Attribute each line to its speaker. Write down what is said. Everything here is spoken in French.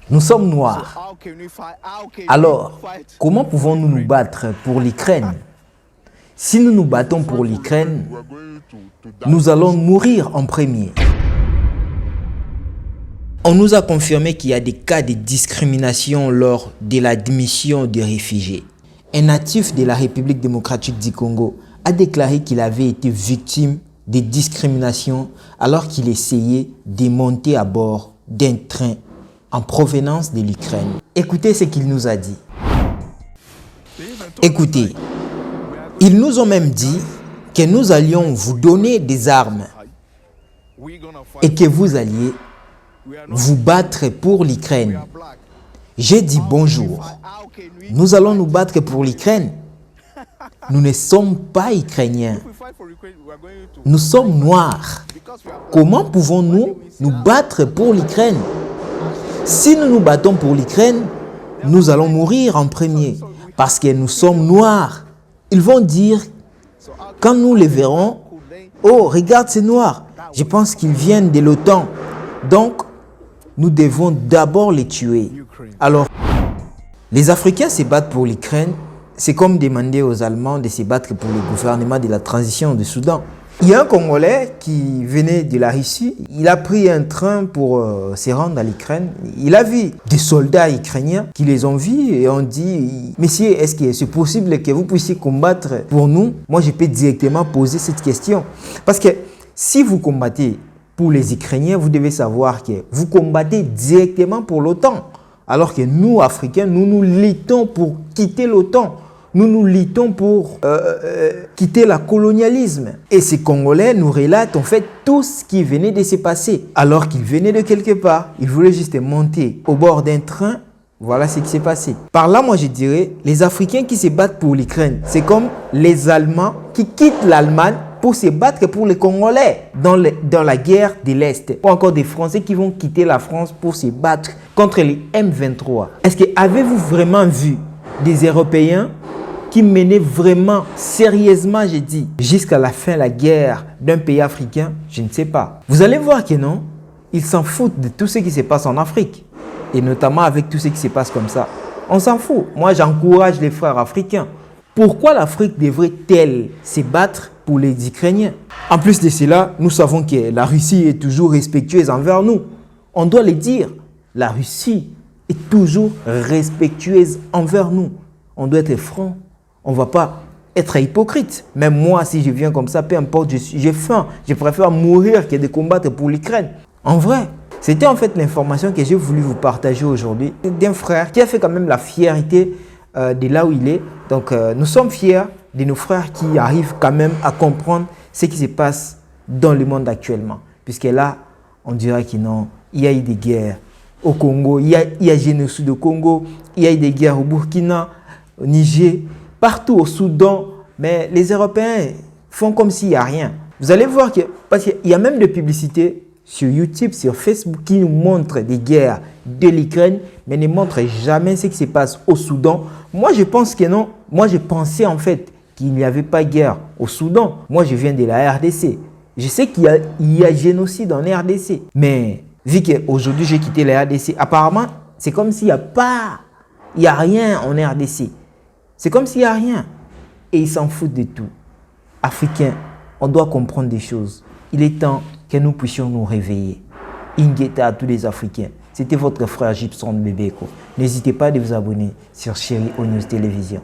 Speaker 1: Nous sommes noirs. Alors, comment pouvons-nous nous battre pour l'Ukraine? Si nous nous battons pour l'Ukraine, nous allons mourir en premier. On nous a confirmé qu'il y a des cas de discrimination lors de l'admission des réfugiés. Un natif de la République démocratique du Congo a déclaré qu'il avait été victime de discrimination alors qu'il essayait de monter à bord d'un train en provenance de l'Ukraine. Écoutez ce qu'il nous a dit. Écoutez, ils nous ont même dit que nous allions vous donner des armes et que vous alliez vous battre pour l'Ukraine. J'ai dit bonjour. Nous allons nous battre pour l'Ukraine. Nous ne sommes pas Ukrainiens. Nous sommes noirs. Comment pouvons-nous nous battre pour l'Ukraine? Si nous nous battons pour l'Ukraine, nous allons mourir en premier parce que nous sommes noirs. Ils vont dire, quand nous les verrons, oh, regarde ces noirs. Je pense qu'ils viennent de l'OTAN. Donc, nous devons d'abord les tuer. Alors, les Africains se battent pour l'Ukraine. C'est comme demander aux Allemands de se battre pour le gouvernement de la transition du Soudan. Il y a un Congolais qui venait de la Russie. Il a pris un train pour se rendre à l'Ukraine. Il a vu des soldats ukrainiens qui les ont vus et ont dit « Messieurs, est-ce que c'est possible que vous puissiez combattre pour nous ?» Moi, je peux directement poser cette question. Parce que si vous combattez pour les Ukrainiens, vous devez savoir que vous combattez directement pour l'OTAN. Alors que nous, Africains, nous nous luttons pour quitter l'OTAN. Nous nous luttons pour quitter le colonialisme. Et ces Congolais nous relatent en fait tout ce qui venait de se passer. Alors qu'ils venaient de quelque part. Ils voulaient juste monter au bord d'un train. Voilà ce qui s'est passé. Par là, moi je dirais, les Africains qui se battent pour l'Ukraine, c'est comme les Allemands qui quittent l'Allemagne pour se battre pour les Congolais dans la guerre de l'Est. Ou encore des Français qui vont quitter la France pour se battre contre les M23. Est-ce que avez-vous vraiment vu des Européens qui menaient vraiment sérieusement, j'ai dit, jusqu'à la fin la guerre d'un pays africain? Je ne sais pas. Vous allez voir que non, ils s'en foutent de tout ce qui se passe en Afrique. Et notamment avec tout ce qui se passe comme ça. On s'en fout. Moi, j'encourage les frères africains. Pourquoi l'Afrique devrait-elle se battre pour les Ukrainiens? En plus de cela, nous savons que la Russie est toujours respectueuse envers nous. On doit le dire. La Russie est toujours respectueuse envers nous. On doit être franc. On ne va pas être hypocrite. Même moi, si je viens comme ça, peu importe, j'ai faim. Je préfère mourir que de combattre pour l'Ukraine. En vrai, c'était en fait l'information que j'ai voulu vous partager aujourd'hui d'un frère qui a fait quand même la fierté de là où il est. Donc, nous sommes fiers de nos frères qui arrivent quand même à comprendre ce qui se passe dans le monde actuellement. Puisque là, on dirait qu'il y a eu des guerres au Congo, il y a génocide au Congo, il y a eu des guerres au Burkina, au Niger, partout au Soudan. Mais les Européens font comme s'il n'y a rien. Vous allez voir parce qu'il y a même des publicités sur YouTube, sur Facebook, qui nous montrent des guerres de l'Ukraine, mais ne montrent jamais ce qui se passe au Soudan. Moi, je pense que non. Moi, je pensais en fait qu'il n'y avait pas de guerre au Soudan. Moi, je viens de la RDC. Je sais qu'il y a génocide en RDC. Mais vu qu'aujourd'hui, j'ai quitté la RDC, apparemment, c'est comme s'il n'y a rien en RDC. C'est comme s'il n'y a rien. Et ils s'en foutent de tout. Africains, on doit comprendre des choses. Il est temps que nous puissions nous réveiller. Ingeta à tous les Africains. C'était votre frère Gibson Bebeko. N'hésitez pas à vous abonner sur Chéri News Télévision.